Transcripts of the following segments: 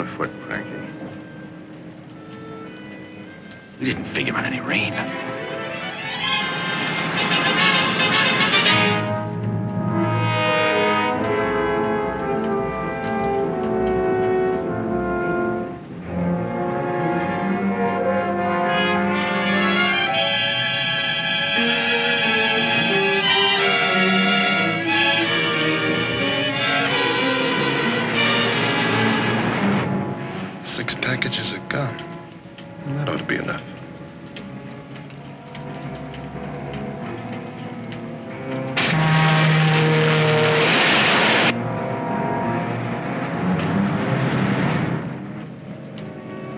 afoot, Frankie. We didn't figure on any rain. 6 packages of gum. That ought to be enough.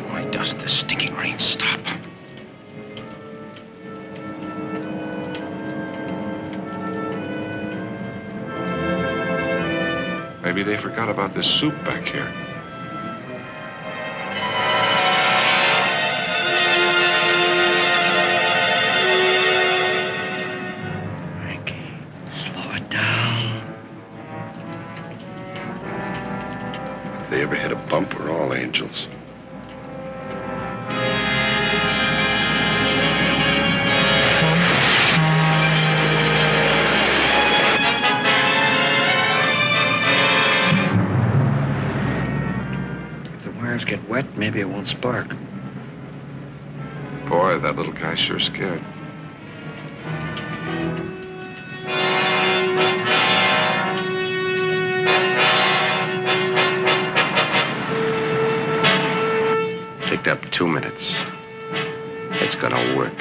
Why doesn't the stinking rain stop? Maybe they forgot about this soup back here. If they ever hit a bump, we're all angels. If the wires get wet, maybe it won't spark. Boy, that little guy's sure scared. Picked up 2 minutes. It's gonna work.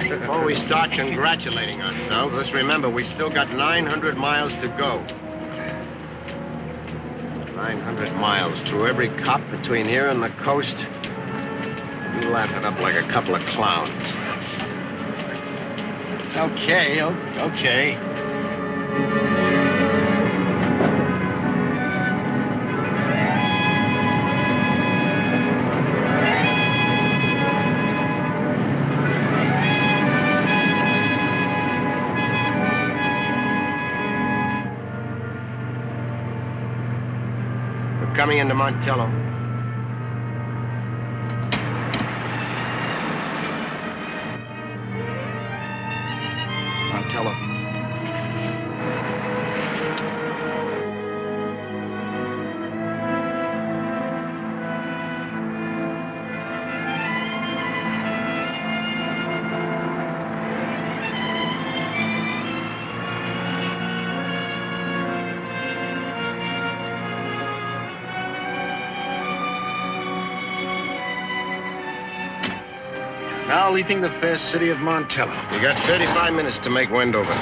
Before we start congratulating ourselves, let's remember we still got 900 miles to go. 900 miles through every cop between here and the coast. We laugh it up like a couple of clowns. Okay. We're coming into Montello. Montello. Now leaving the fair city of Montello. You got 35 minutes to make Wendover.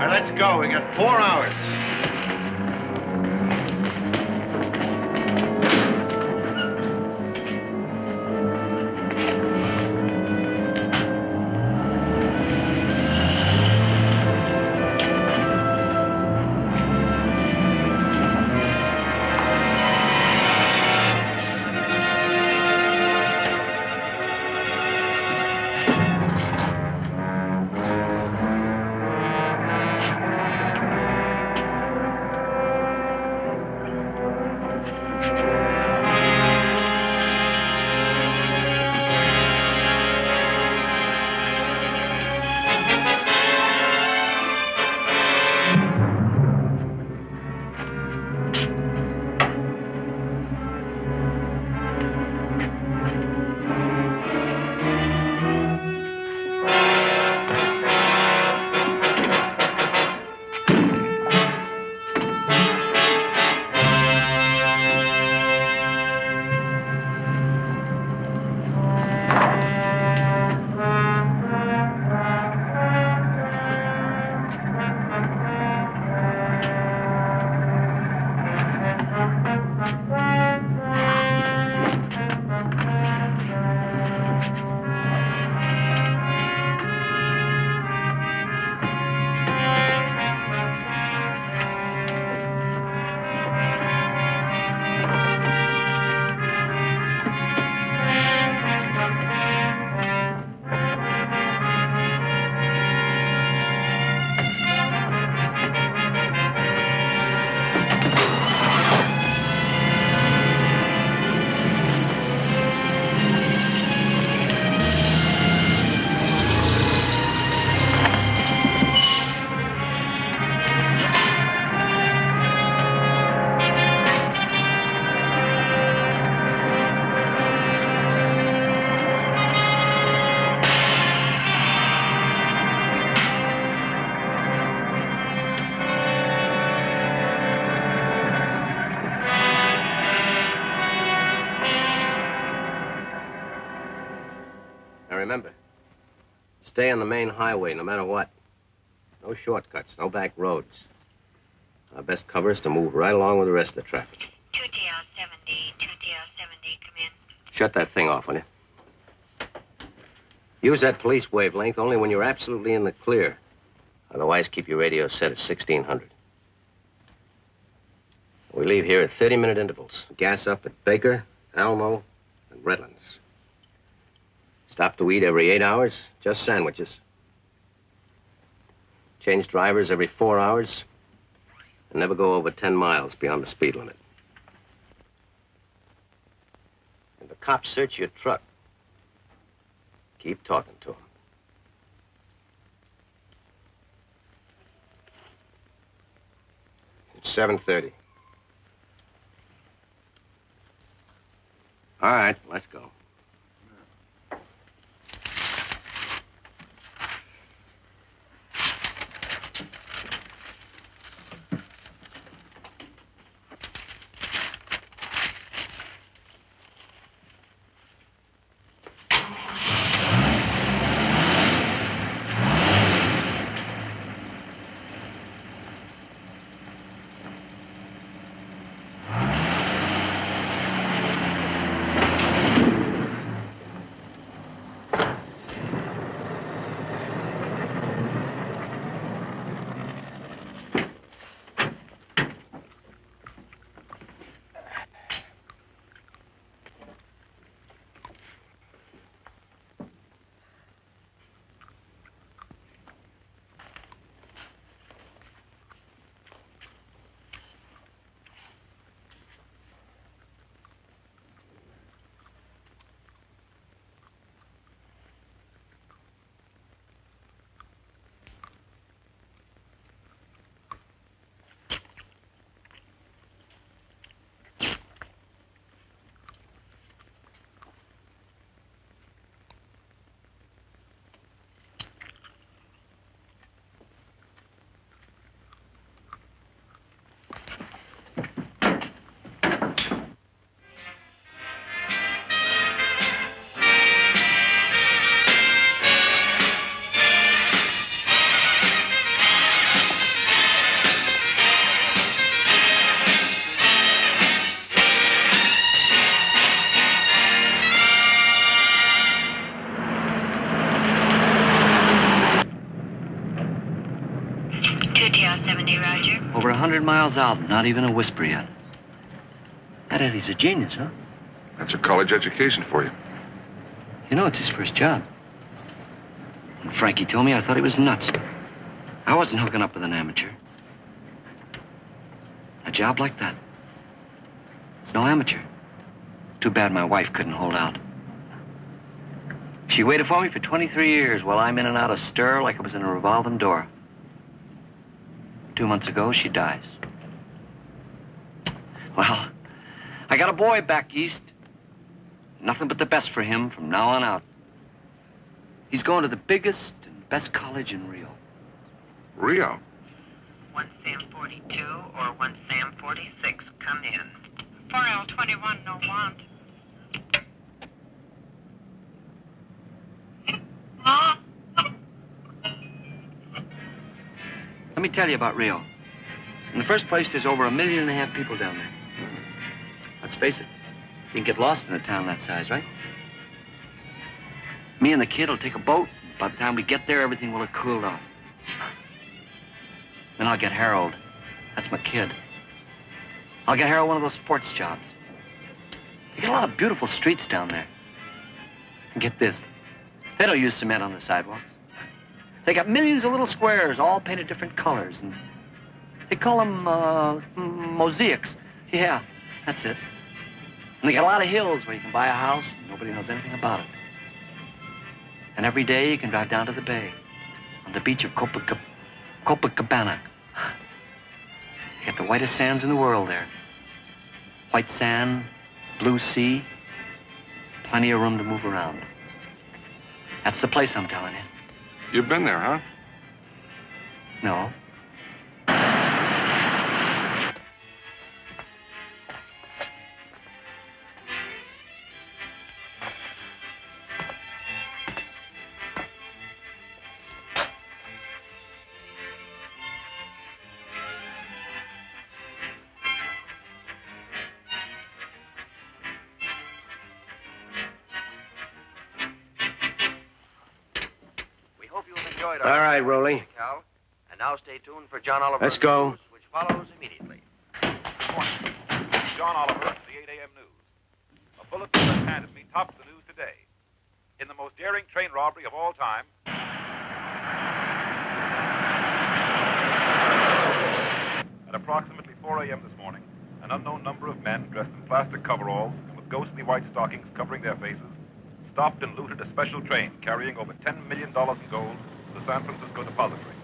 Let's go. We got 4 hours. Stay on the main highway, no matter what. No shortcuts, no back roads. Our best cover is to move right along with the rest of the traffic. 2TL70, 2TL70, come in. Shut that thing off, will you? Use that police wavelength only when you're absolutely in the clear. Otherwise, keep your radio set at 1600. We leave here at 30-minute intervals. Gas up at Baker, Almo, and Redlands. Stop to eat every 8 hours, just sandwiches. Change drivers every 4 hours, and never go over 10 miles beyond the speed limit. If the cops search your truck, keep talking to them. It's 7:30. All right, let's go. Over 100 miles out, not even a whisper yet. That Eddie's a genius, huh? That's a college education for you. You know, it's his first job. When Frankie told me, I thought he was nuts. I wasn't hooking up with an amateur. A job like that, it's no amateur. Too bad my wife couldn't hold out. She waited for me for 23 years while I'm in and out of stir like it was in a revolving door. 2 months ago, she dies. Well, I got a boy back east. Nothing but the best for him from now on out. He's going to the biggest and best college in Rio. Rio? 1 Sam 42 or 1 Sam 46, come in. 4L21, no want. Let me tell you about Rio. In the first place, there's over 1.5 million people down there. Let's face it, you can get lost in a town that size, right? Me and the kid will take a boat. By the time we get there, everything will have cooled off. Then I'll get Harold. That's my kid. I'll get Harold one of those sports jobs. They got a lot of beautiful streets down there. And get this, they don't use cement on the sidewalks. They got millions of little squares, all painted different colors, and they call them mosaics. Yeah, that's it. And they got a lot of hills where you can buy a house and nobody knows anything about it. And every day you can drive down to the bay, on the beach of Copacabana. They got the whitest sands in the world there. White sand, blue sea, plenty of room to move around. That's the place I'm telling you. You've been there, huh? No. enjoyed All right, Rolly. Cal. And now stay tuned for John Oliver. Let's go. News, which follows immediately. Good morning. John Oliver, the 8 a.m. news. A bulletin that handed me tops the news today. In the most daring train robbery of all time, at approximately 4 a.m. this morning, an unknown number of men dressed in plastic coveralls and with ghostly white stockings covering their faces stopped and looted a special train carrying over $10 million in gold to the San Francisco Depository.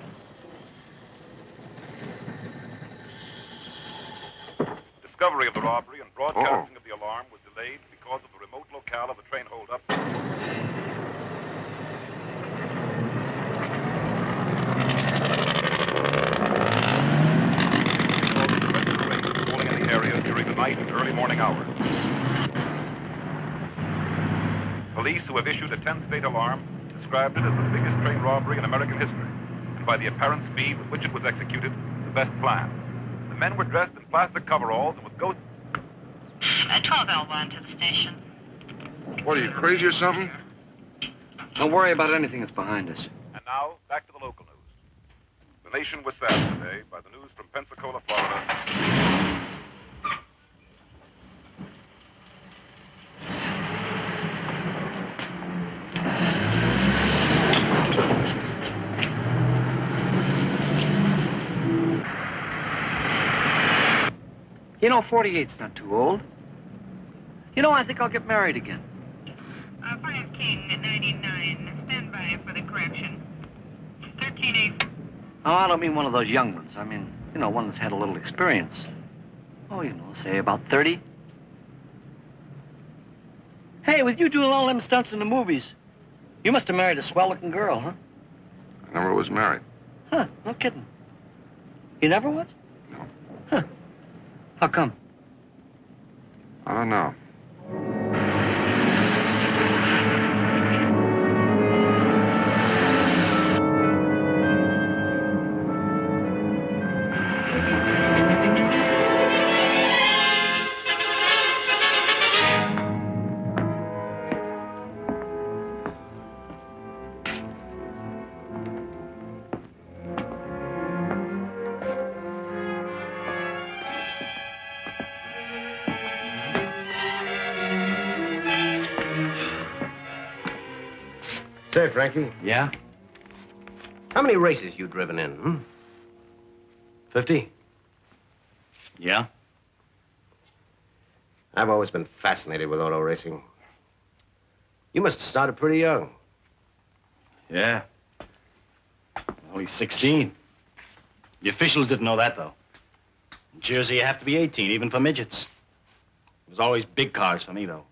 Discovery of the robbery and broadcasting of the alarm was delayed because of the remote locale of the train holdup. Falling in the area during the night and early morning hours. Police who have issued a 10-state alarm described it as the biggest train robbery in American history, and by the apparent speed with which it was executed, the best plan. The men were dressed in plastic coveralls and with ghost... 12L1 to the station. What, are you crazy or something? Don't worry about anything that's behind us. And now, back to the local news. The nation was saddened today by the news from Pensacola, Florida. You know, 48's not too old. You know, I think I'll get married again. 5 King at 99. Stand by for the correction. 13A. Oh, I don't mean one of those young ones. I mean, you know, one that's had a little experience. Oh, you know, say about 30. Hey, with you doing all them stunts in the movies, you must have married a swell-looking girl, huh? I never was married. Huh, no kidding. You never was? No. Huh. How come? I don't know. Say, Frankie, Yeah? how many races you driven in, 50? Yeah? I've always been fascinated with auto racing. You must have started pretty young. Yeah. Only 16. The officials didn't know that, though. In Jersey, you have to be 18, even for midgets. It was always big cars for me, though.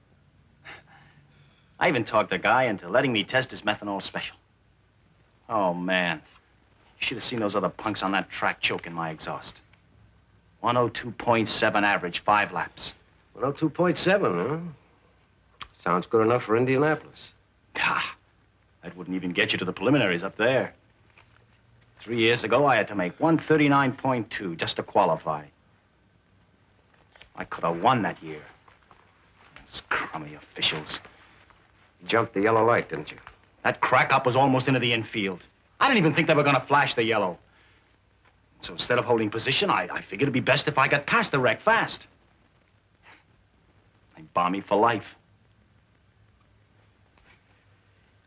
I even talked a guy into letting me test his methanol special. Oh, man. You should have seen those other punks on that track choking my exhaust. 102.7 average, 5 laps. 102.7, huh? Sounds good enough for Indianapolis. Ah, that wouldn't even get you to the preliminaries up there. 3 years ago, I had to make 139.2 just to qualify. I could have won that year. Those crummy officials. You jumped the yellow light, didn't you? That crack-up was almost into the infield. I didn't even think they were going to flash the yellow. So instead of holding position, I figured it'd be best if I got past the wreck fast. They bomb me for life.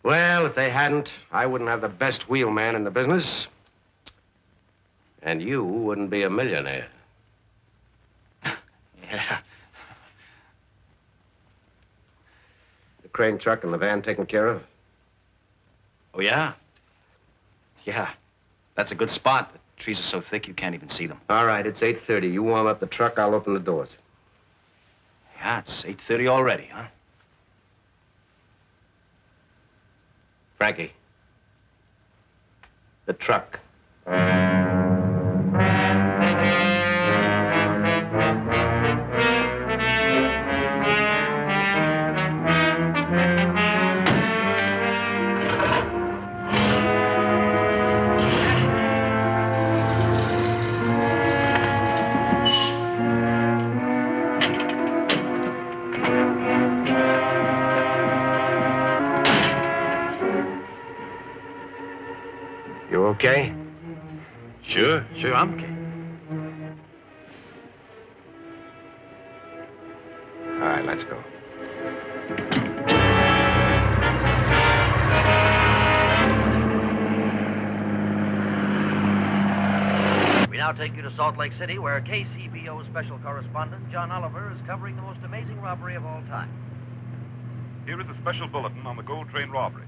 Well, if they hadn't, I wouldn't have the best wheelman in the business. And you wouldn't be a millionaire. Yeah. The crane truck and the van taken care of? Oh, yeah? Yeah. That's a good spot. The trees are so thick you can't even see them. All right, it's 8:30. You warm up the truck, I'll open the doors. Yeah, it's 8:30 already, huh? Frankie. The truck. okay? Sure, I'm okay. All right, let's go. We now take you to Salt Lake City, where KCBO special correspondent John Oliver is covering the most amazing robbery of all time. Here is a special bulletin on the Gold Train robbery.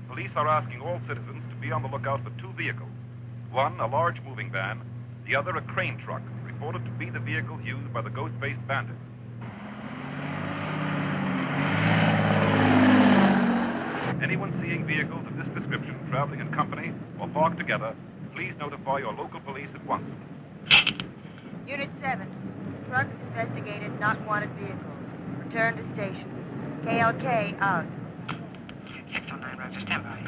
Police are asking all citizens to be on the lookout for two vehicles. One, a large moving van. The other, a crane truck, reported to be the vehicle used by the ghost-faced bandits. Anyone seeing vehicles of this description traveling in company or parked together, please notify your local police at once. Unit 7. Trucks investigated not wanted vehicles. Return to station. KLK out. 609, Roger. Stand by.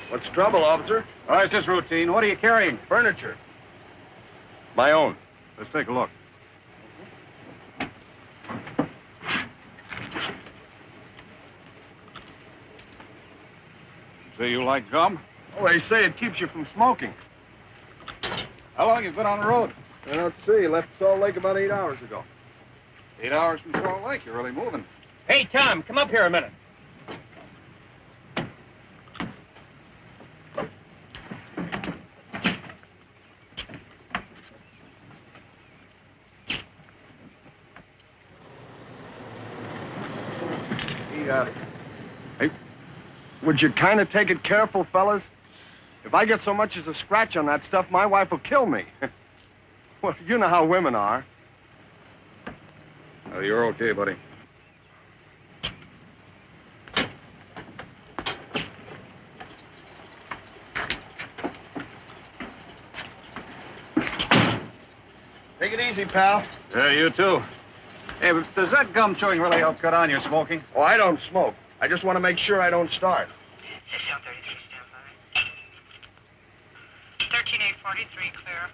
What's the trouble, officer? Oh, it's just routine. What are you carrying? Furniture. My own. Let's take a look. Say you like gum? Oh, they say it keeps you from smoking. How long you been on the road? I don't see. Left Salt Lake about 8 hours ago. 8 hours from Salt Lake. You're really moving. Hey, Tom, come up here a minute. Hey, would you kind of take it careful, fellas? If I get so much as a scratch on that stuff, my wife will kill me. Well, you know how women are. Oh, you're okay, buddy. Take it easy, pal. Yeah, you too. Hey, but does that gum chewing really help cut on your smoking? Oh, I don't smoke. I just want to make sure I don't start. Station 33, stand by. 13843, clear.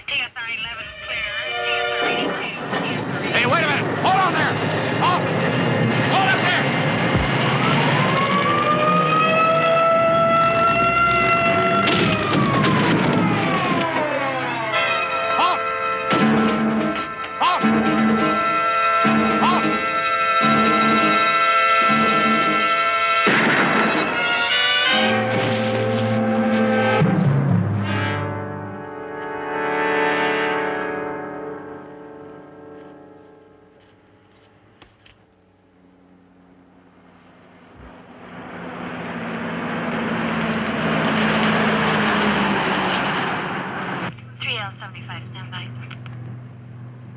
TSR 11, clear. TSR 82, TSR 82. Hey, wait a minute. Hold on there. Halt. Hold up there. Halt. Halt. Halt.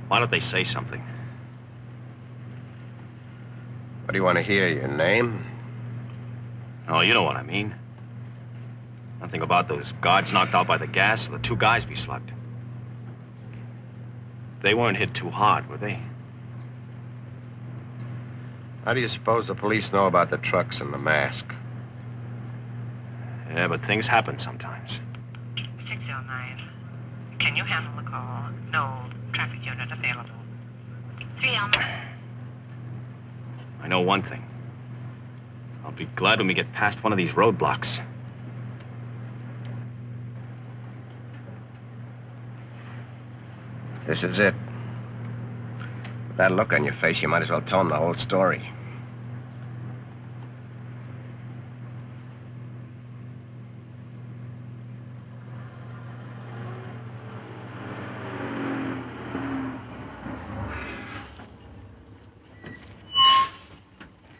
Why don't they say something? What do you want to hear? Your name? Oh, you know what I mean. Nothing about those guards knocked out by the gas or the two guys we slugged. They weren't hit too hard, were they? How do you suppose the police know about the trucks and the mask? Yeah, but things happen sometimes. 609. Can you handle the call? No traffic unit available. 309. I know one thing. I'll be glad when we get past one of these roadblocks. This is it. With that look on your face, you might as well tell them the whole story.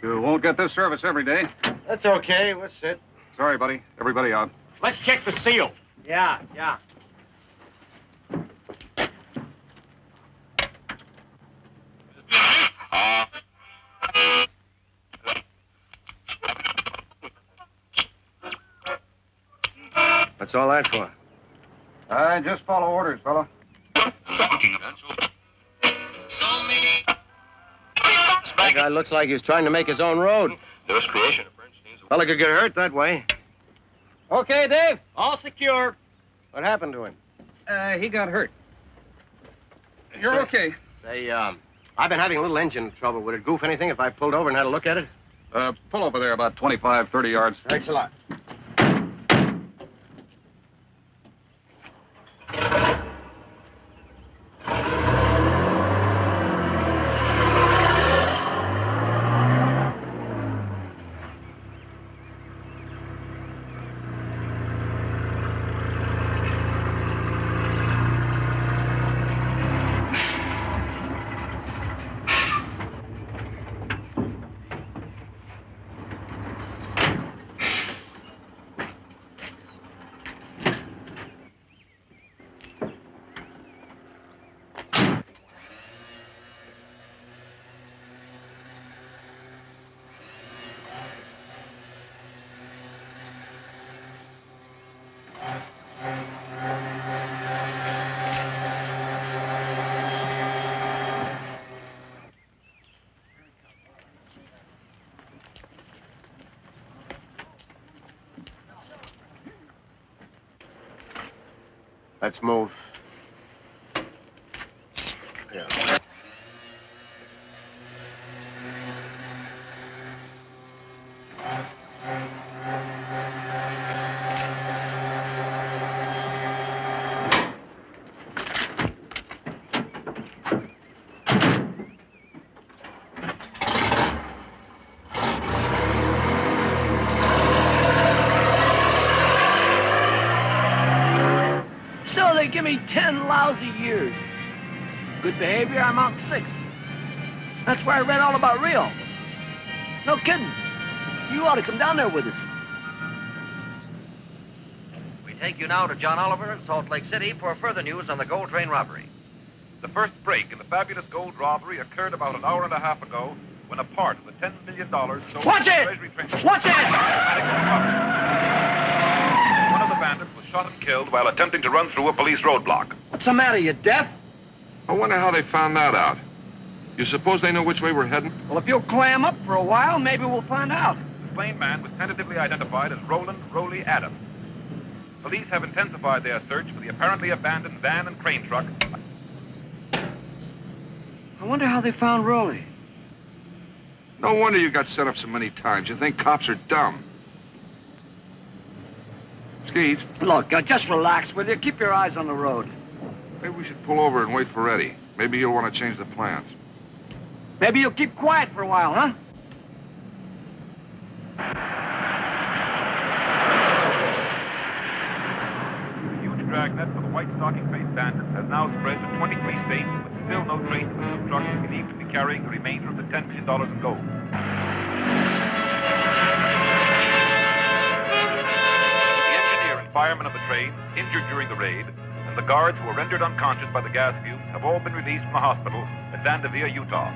You won't get this service every day. That's okay. We'll sit. Sorry, buddy. Everybody out. Let's check the seal. Yeah. What's all that for? Just follow orders, fella. That guy looks like he's trying to make his own road. Newest creation. Fella could get hurt that way. Okay, Dave? All secure. What happened to him? He got hurt. You're Sir. okay. Say, I've been having a little engine trouble. Would it goof anything if I pulled over and had a look at it? Pull over there about 25, 30 yards. Thanks a lot. Let's move. Yeah. So they give me 10 lousy years. Good behavior, I'm out in 6. That's where I read all about Rio. No kidding. You ought to come down there with us. We take you now to John Oliver in Salt Lake City for further news on the gold train robbery. The first break in the fabulous gold robbery occurred about an hour and a half ago when a part of the $10 million sold Watch to the it! Treasury train. Watch it! One of the bandits was shot and killed while attempting to run through a police roadblock. What's the matter, you deaf? I wonder how they found that out. You suppose they know which way we're heading? Well, if you'll clam up for a while, maybe we'll find out. The slain man was tentatively identified as Roland Rowley Adams. Police have intensified their search for the apparently abandoned van and crane truck. I wonder how they found Rowley. No wonder you got set up so many times. You think cops are dumb. Skeets, Look, just relax, will you? Keep your eyes on the road. maybe we should pull over and wait for Eddie. Maybe he'll want to change the plans. Maybe you'll keep quiet for a while, huh? The huge dragnet for the white stocking-faced bandits has now spread to 23 states, with still no trace of the two trucks believed to be carrying the remainder of the $10 million in gold. The engineer and firemen of the train, injured during the raid, and the guards who were rendered unconscious by the gas fumes have all been released from the hospital at Vanderveer, Utah.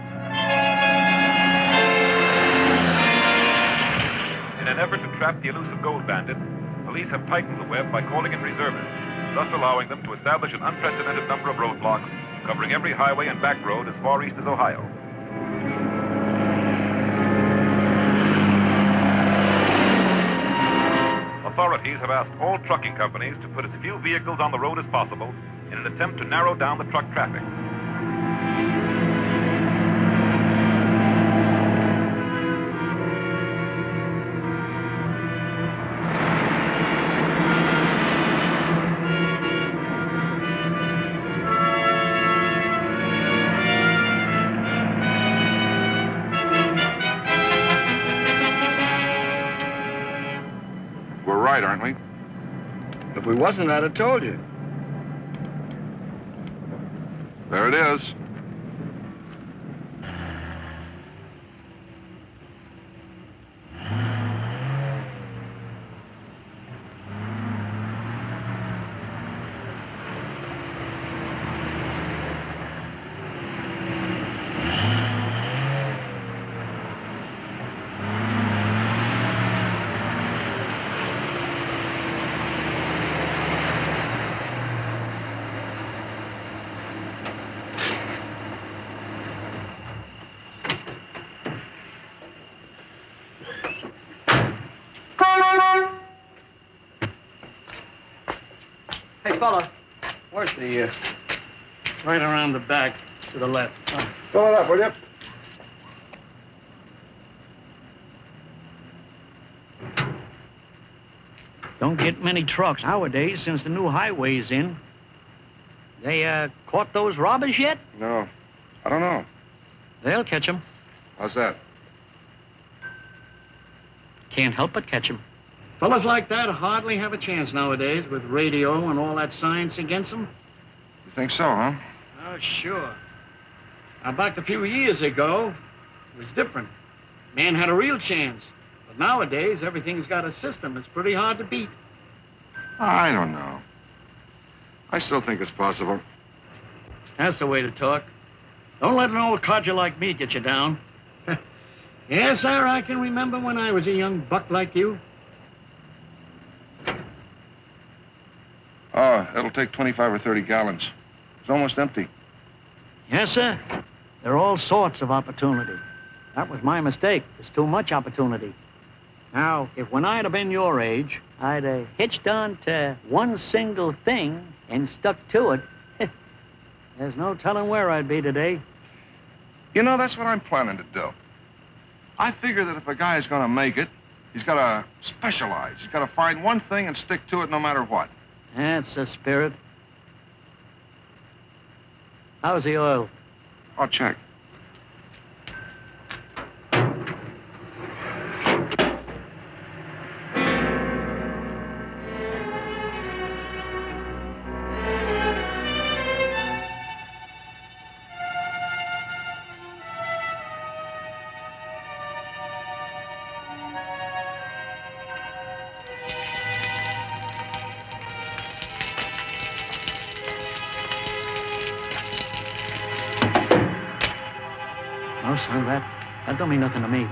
In an effort to trap the elusive gold bandits, police have tightened the web by calling in reservists, thus allowing them to establish an unprecedented number of roadblocks, covering every highway and back road as far east as Ohio. Authorities have asked all trucking companies to put as few vehicles on the road as possible in an attempt to narrow down the truck traffic. We're right, aren't we? If we wasn't, I'd have told you. There it is. Hey, fella, where's the, right around the back to the left. Fill it up, will you? Don't get many trucks nowadays since the new highway's in. They, caught those robbers yet? No. I don't know. They'll catch 'em. How's that? Can't help but catch 'em. Fellas like that hardly have a chance nowadays with radio and all that science against them. You think so, huh? Oh, sure. Now, back a few years ago, it was different. Man had a real chance. But nowadays, everything's got a system. It's pretty hard to beat. I don't know. I still think it's possible. That's the way to talk. Don't let an old codger like me get you down. Yes, sir, I can remember when I was a young buck like you. Oh, it'll take 25 or 30 gallons. It's almost empty. Yes, sir. There are all sorts of opportunity. That was my mistake. There's too much opportunity. Now, if when I'd have been your age, I'd have hitched on to one single thing and stuck to it, there's no telling where I'd be today. You know, that's what I'm planning to do. I figure that if a guy is going to make it, he's got to specialize. He's got to find one thing and stick to it no matter what. That's the spirit. How's the oil? I'll check. No, son, that don't mean nothing to me.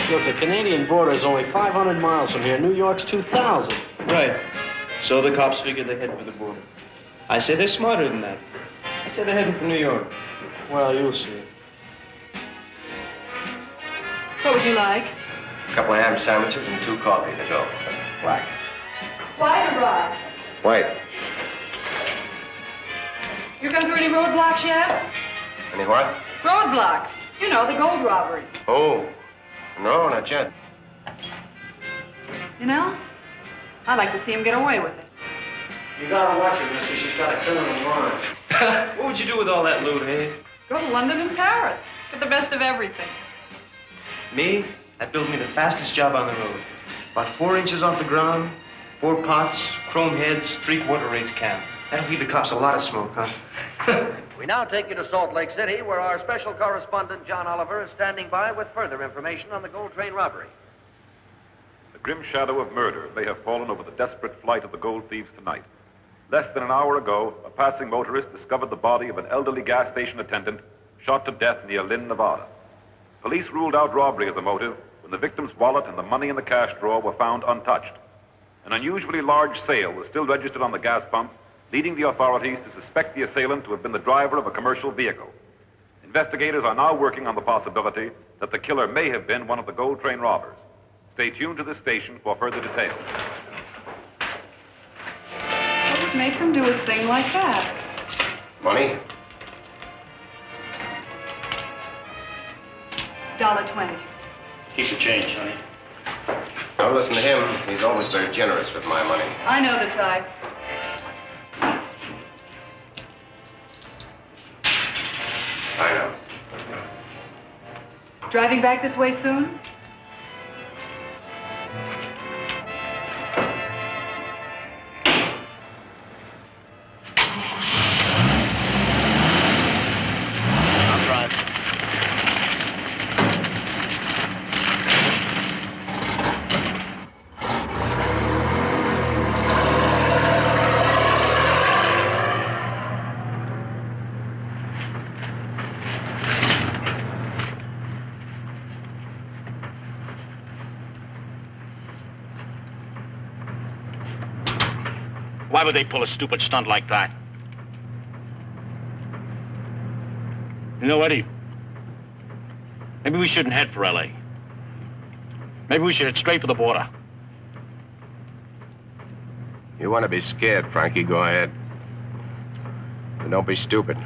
Look, the Canadian border is only 500 miles from here. New York's 2,000. Right. So the cops figured they head for the border. I say they're smarter than that. I say they're heading for New York. Well, you'll see. What would you like? A couple of ham sandwiches and 2 coffee to go. Black. White or rye? White. You come through any roadblocks yet? Any what? Roadblocks. You know, the gold robbery. Oh. No, not yet. You know, I'd like to see him get away with it. You gotta watch her, mister. She's got a criminal mind. What would you do with all that loot, Hayes? Go to London and Paris. Get the best of everything. Me? That built me the fastest job on the road. About 4 inches off the ground, 4 pots, chrome heads, 3/4 race cam. That'll feed the cops a lot of smoke, huh? We now take you to Salt Lake City, where our special correspondent, John Oliver, is standing by with further information on the gold train robbery. The grim shadow of murder may have fallen over the desperate flight of the gold thieves tonight. Less than an hour ago, a passing motorist discovered the body of an elderly gas station attendant shot to death near Lynn, Nevada. Police ruled out robbery as a motive when the victim's wallet and the money in the cash drawer were found untouched. An unusually large sale was still registered on the gas pump, leading the authorities to suspect the assailant to have been the driver of a commercial vehicle. Investigators are now working on the possibility that the killer may have been one of the gold train robbers. Stay tuned to this station for further details. What would make them do a thing like that? Money? $1.20. Keep the change, honey. Don't listen to him. He's always very generous with my money. I know the type. I know. Driving back this way soon? I'll drive. Why would they pull a stupid stunt like that? You know, Eddie, maybe we shouldn't head for L.A. Maybe we should head straight for the border. You want to be scared, Frankie, go ahead. But don't be stupid.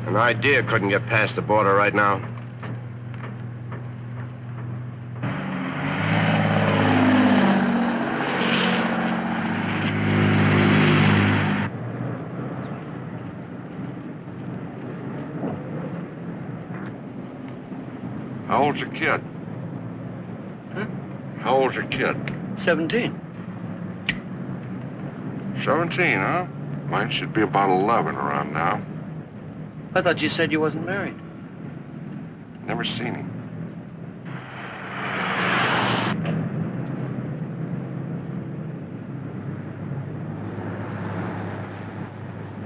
An idea couldn't get past the border right now. How old's your kid? Huh? How old's your kid? 17. 17, huh? Mine should be about 11 around now. I thought you said you wasn't married. Never seen him.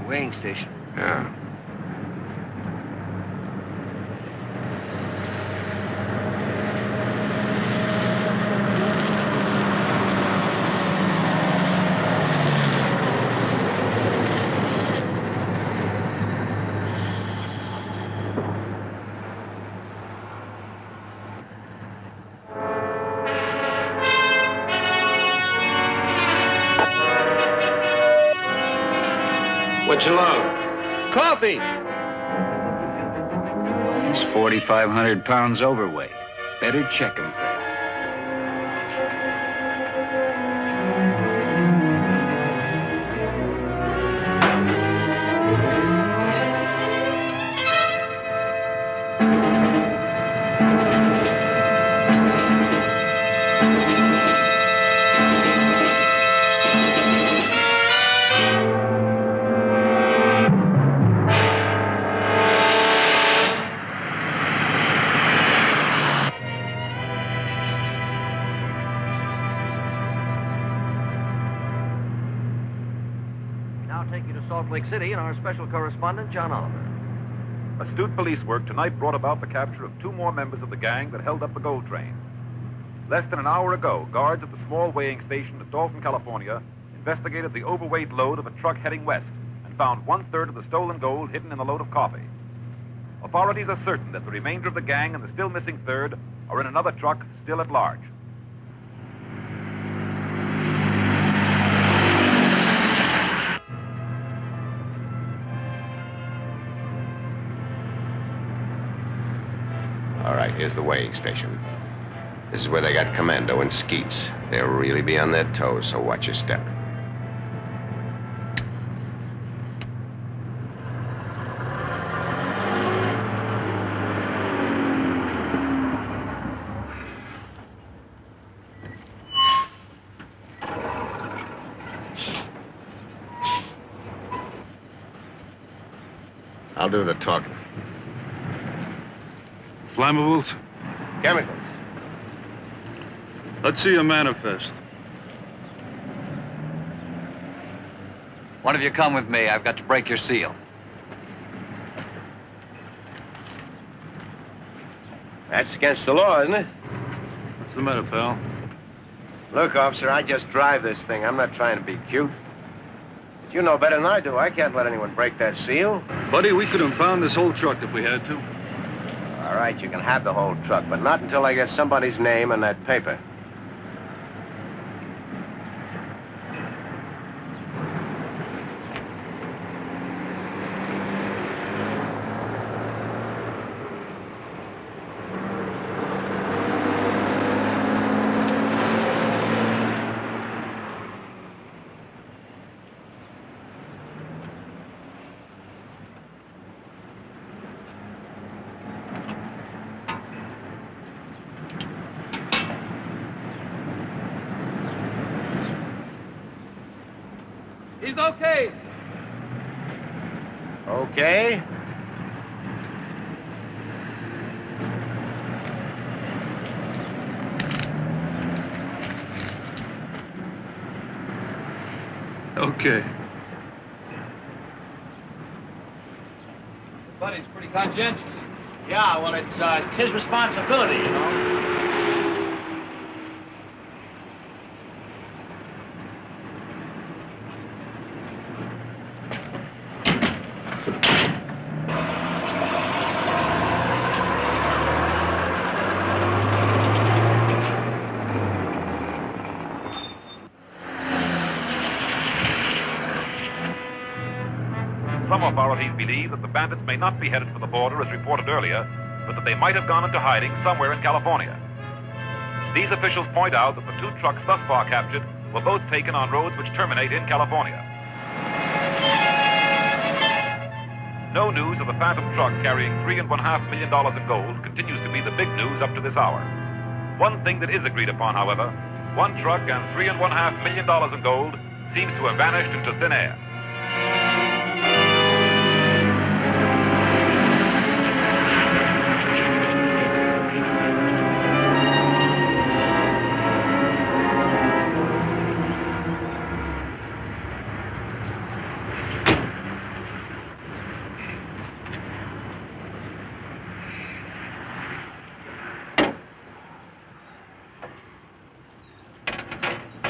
Weighing station. Yeah. What you want? Coffee! He's 4,500 pounds overweight. Better check him. Lake City and our special correspondent, John Oliver. Astute police work tonight brought about the capture of 2 more members of the gang that held up the gold train. Less than an hour ago, guards at the small weighing station at Dalton, California, investigated the overweight load of a truck heading west and found 1/3 of the stolen gold hidden in the load of coffee. Authorities are certain that the remainder of the gang and the still missing third are in another truck still at large. All right, here's the weighing station. This is where they got Commando and Skeets. They'll really be on their toes, so watch your step. I'll do the talking. Flammables? Chemicals. Let's see your manifest. One of you come with me. I've got to break your seal. That's against the law, isn't it? What's the matter, pal? Look, officer, I just drive this thing. I'm not trying to be cute. But you know better than I do. I can't let anyone break that seal. Buddy, we could impound this whole truck if we had to. All right, you can have the whole truck, but not until I get somebody's name on that paper. He's okay. Okay. Okay. Buddy's pretty conscientious. Yeah, well, it's his responsibility, you know. Some authorities believe that the bandits may not be headed for the border as reported earlier, but that they might have gone into hiding somewhere in California. These officials point out that the two trucks thus far captured were both taken on roads which terminate in California. No news of the phantom truck carrying $3.5 million in gold continues to be the big news up to this hour. One thing that is agreed upon, however, one truck and $3.5 million in gold seems to have vanished into thin air.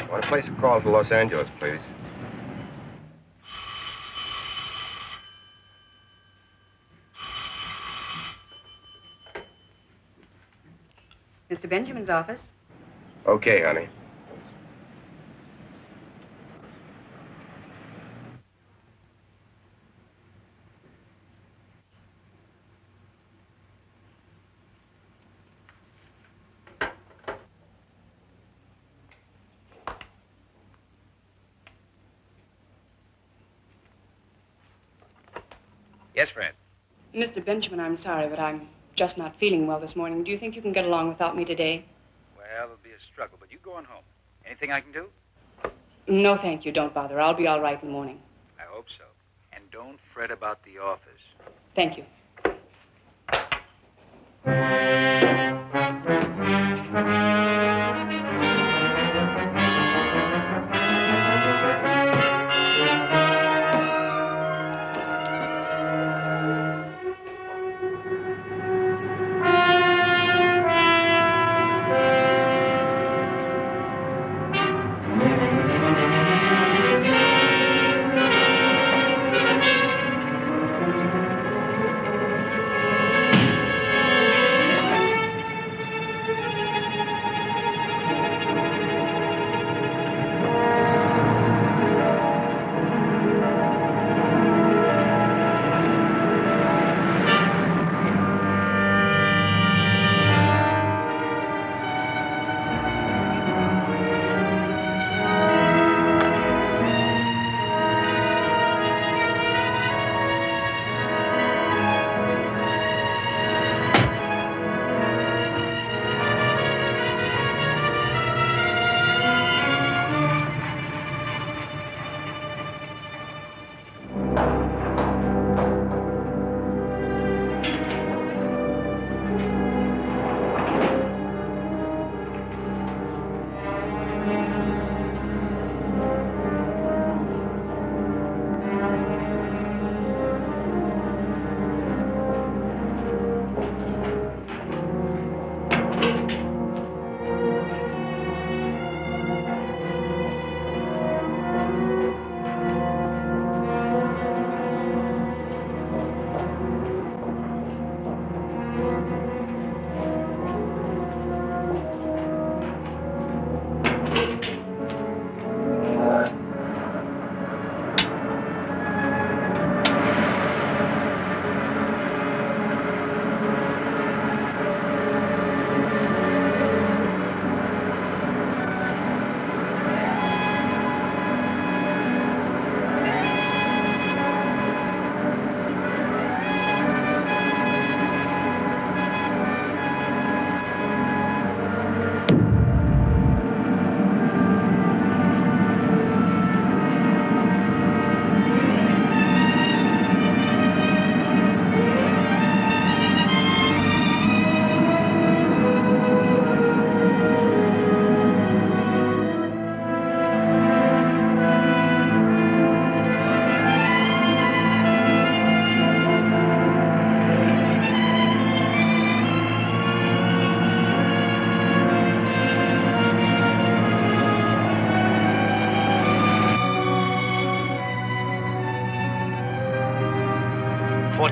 Want to place a call to Los Angeles, please? Mr. Benjamin's office. Okay, honey. Yes, Fred. Mr. Benjamin, I'm sorry, but I'm just not feeling well this morning. Do you think you can get along without me today? Well, it'll be a struggle, but you go on home. Anything I can do? No, thank you. Don't bother. I'll be all right in the morning. I hope so. And don't fret about the office. Thank you.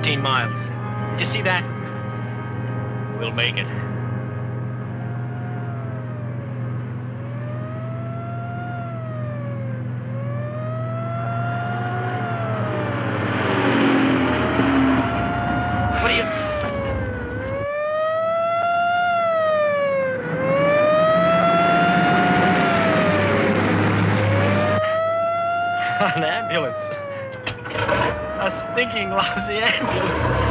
14 miles. Did you see that? We'll make it. What are you... An ambulance. A stinking lousy ambulance.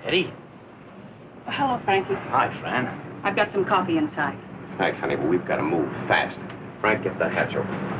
Eddie? Hello, Frankie. Hi, Fran. I've got some coffee inside. Thanks, honey, but we've got to move fast. Frank, get the hatch open.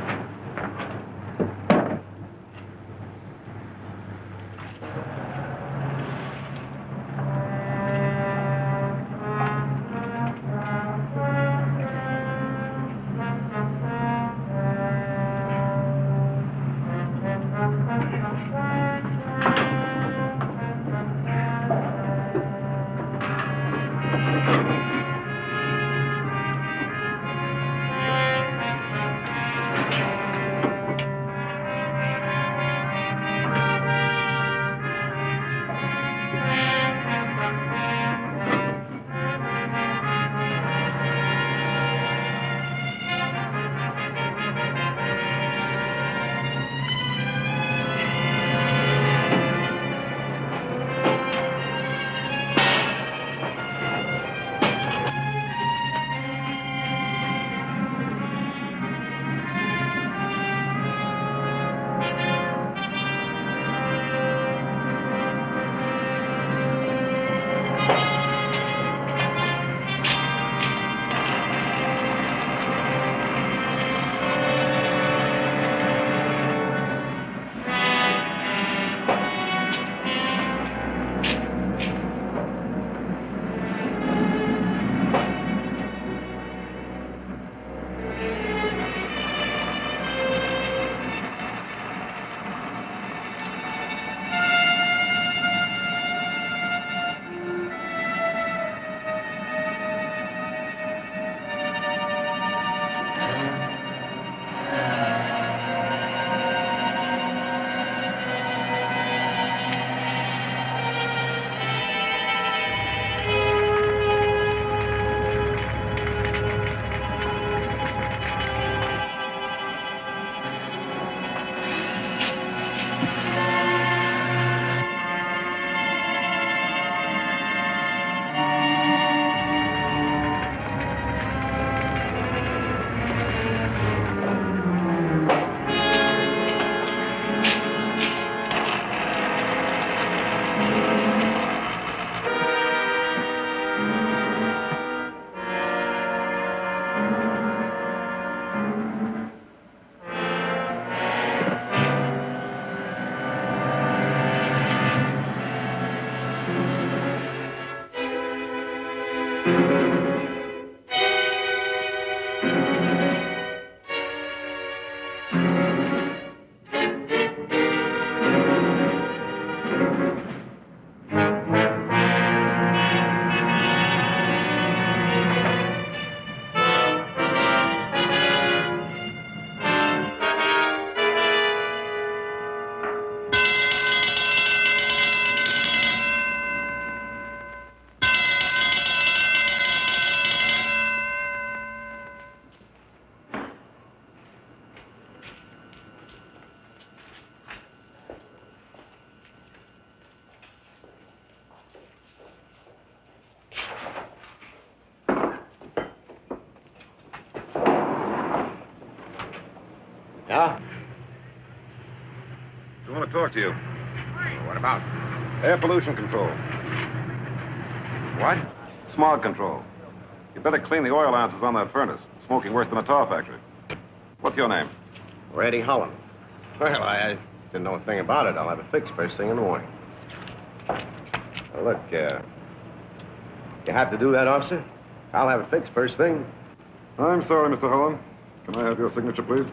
We want to talk to you. What about? Air pollution control. What? Smog control. You better clean the oil ounces on that furnace. It's smoking worse than a tar factory. What's your name? Randy Holland. Well, I didn't know a thing about it. I'll have it fixed first thing in the morning. Now, look, you have to do that, officer? I'll have it fixed first thing. I'm sorry, Mr. Holland. Can I have your signature, please?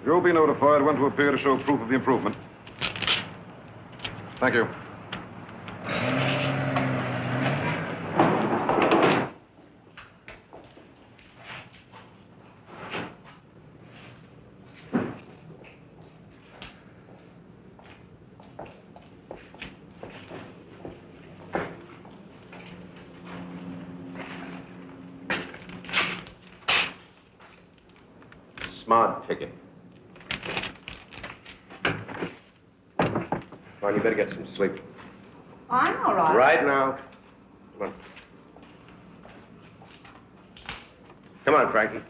You'll be notified when to appear to show proof of the improvement. Thank you. Smog ticket. Come on, you better get some sleep. I'm all right. Right now. Come on. Come on, Frankie.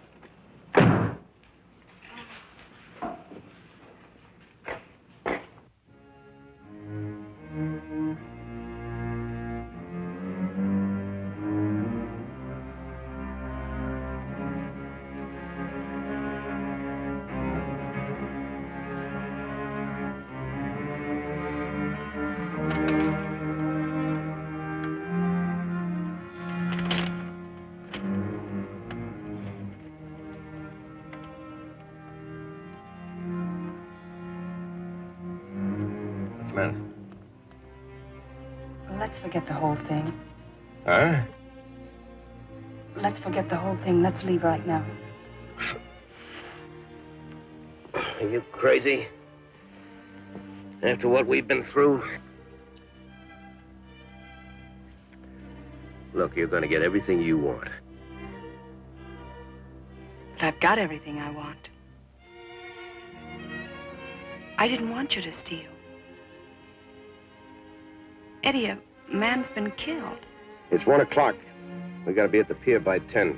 Let's forget the whole thing. Huh? Let's forget the whole thing. Let's leave right now. Are you crazy? After what we've been through? Look, you're going to get everything you want. But I've got everything I want. I didn't want you to steal. Eddie, a man's been killed. It's 1 o'clock. We got to be at the pier by 10.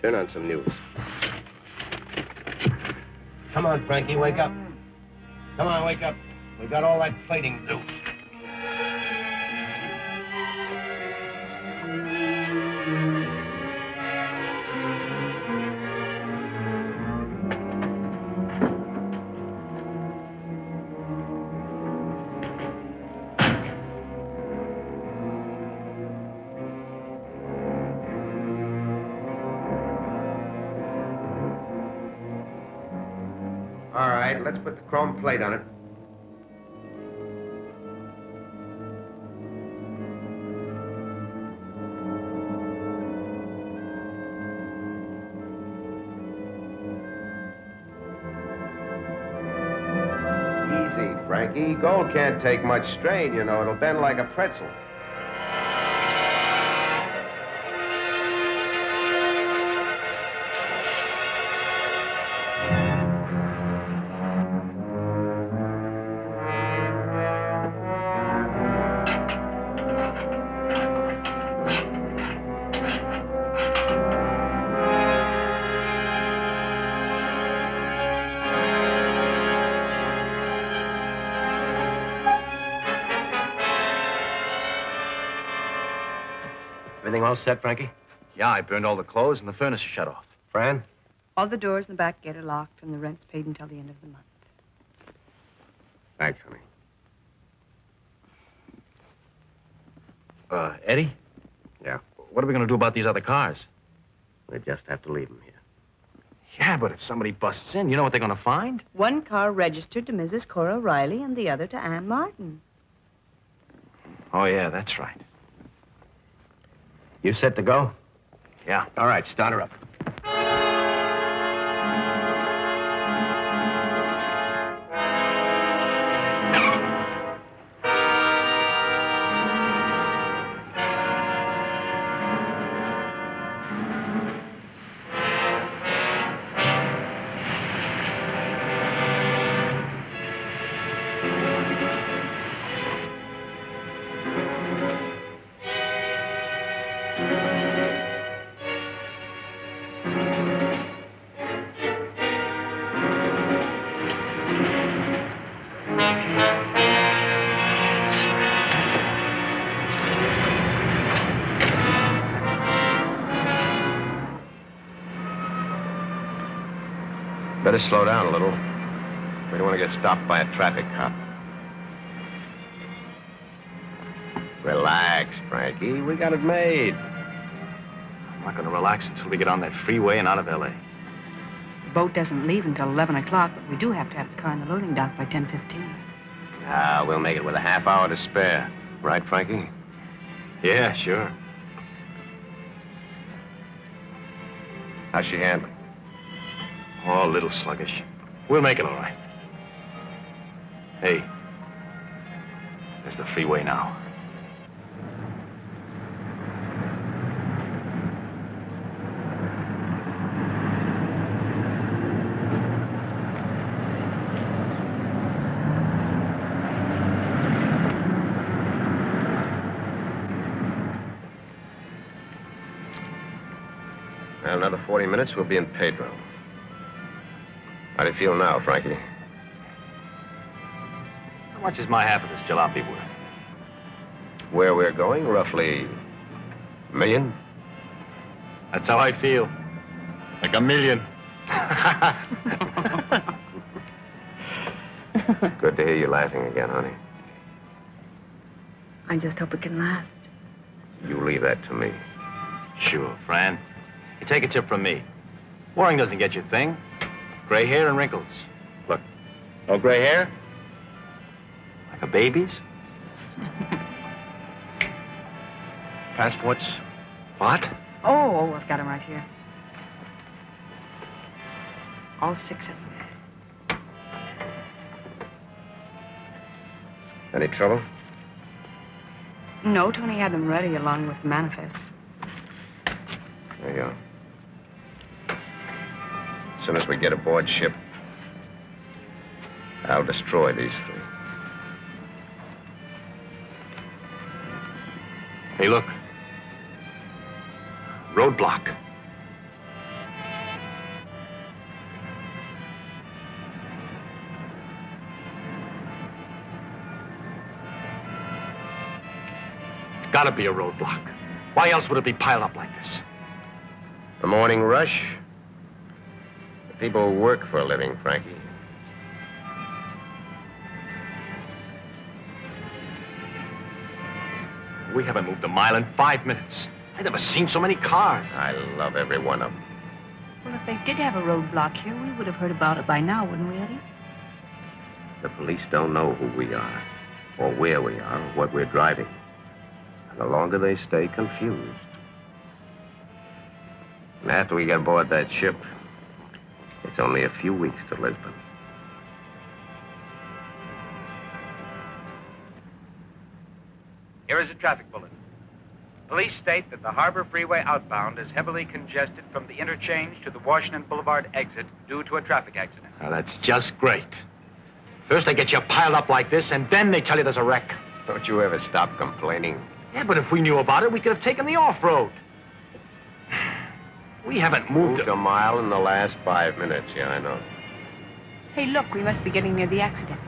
Turn on some news. Come on, Frankie, wake up. Come on, wake up. We got all that fighting to do. All right, let's put the chrome plate on it. Easy, Frankie. Gold can't take much strain, you know. It'll bend like a pretzel. Everything all set, Frankie? Yeah, I burned all the clothes and the furnace is shut off. Fran? All the doors in the back gate are locked, and the rent's paid until the end of the month. Thanks, honey. Eddie? Yeah? What are we going to do about these other cars? We just have to leave them here. Yeah, but if somebody busts in, you know what they're going to find? One car registered to Mrs. Cora Riley and the other to Ann Martin. Oh, yeah, that's right. You set to go? Yeah. All right, start her up. Better slow down a little. We don't want to get stopped by a traffic cop. Relax, Frankie. We got it made. I'm not going to relax until we get on that freeway and out of L.A. The boat doesn't leave until 11 o'clock, but we do have to have the car in the loading dock by 10:15. Ah, we'll make it with a half hour to spare. Right, Frankie? Yeah, sure. How's she handling? Oh, a little sluggish. We'll make it all right. Hey, there's the freeway now. Well, another 40 minutes, we'll be in Pedro. How do you feel now, Frankie? How much is my half of this jalopy worth? Where we're going, roughly $1 million? That's how I feel. Like $1 million. Good to hear you laughing again, honey. I just hope it can last. You leave that to me. Sure, Fran. You take a tip from me. Warring doesn't get your thing. Gray hair and wrinkles. Look, no gray hair? Like a baby's? Passports? What? Oh, I've got them right here. All 6 of them. Any trouble? No, Tony had them ready along with the manifests. There you are. As soon as we get aboard ship, I'll destroy these 3. Hey, look. Roadblock. It's gotta be a roadblock. Why else would it be piled up like this? The morning rush? The people who work for a living, Frankie. We haven't moved a mile in 5 minutes. I've never seen so many cars. I love every one of them. Well, if they did have a roadblock here, we would have heard about it by now, wouldn't we, Eddie? The police don't know who we are, or where we are, or what we're driving. And the longer they stay confused. And after we get aboard that ship, it's only a few weeks to Lisbon. Here is a traffic bulletin. Police state that the Harbor Freeway outbound is heavily congested from the interchange to the Washington Boulevard exit due to a traffic accident. Now, that's just great. First they get you piled up like this, and then they tell you there's a wreck. Don't you ever stop complaining? Yeah, but if we knew about it, we could have taken the off-road. We haven't moved a mile in the last 5 minutes. Yeah, I know. Hey, look, we must be getting near the accident.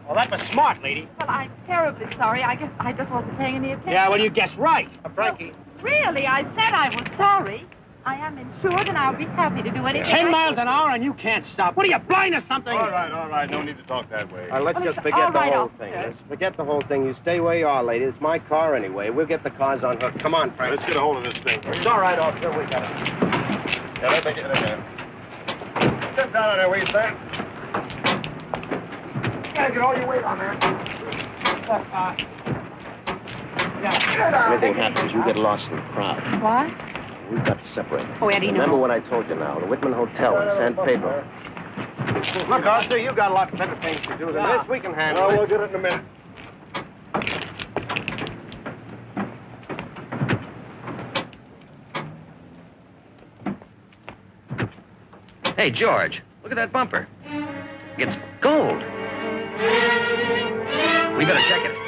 Well, that was smart, lady. Well, I'm terribly sorry. I guess I just wasn't paying any attention. Yeah, well, you guessed right. Frankie. Really, I said I was sorry. I am insured, and I'll be happy to do anything. 10 miles an hour, and you can't stop. What are you, blind or something? All right. No need to talk that way. Let's just forget the whole thing. Let's forget the whole thing. You stay where you are, lady. It's my car anyway. We'll get the cars on hook. Come on, Frank. Let's get a hold of this thing. It's all right, officer. We got it. Yeah, let me get it in. Sit down on there, will you, sir? You gotta get all your weight on there. Anything happens, you get lost in the crowd. What? We've got to separate. Oh, Eddie, no. Remember what I told you now. The Whitman Hotel in San Pedro. Look, officer, you've got a lot better things to do than this. We can handle it. We'll get it in a minute. Hey, George, look at that bumper. It's gold. We better check it.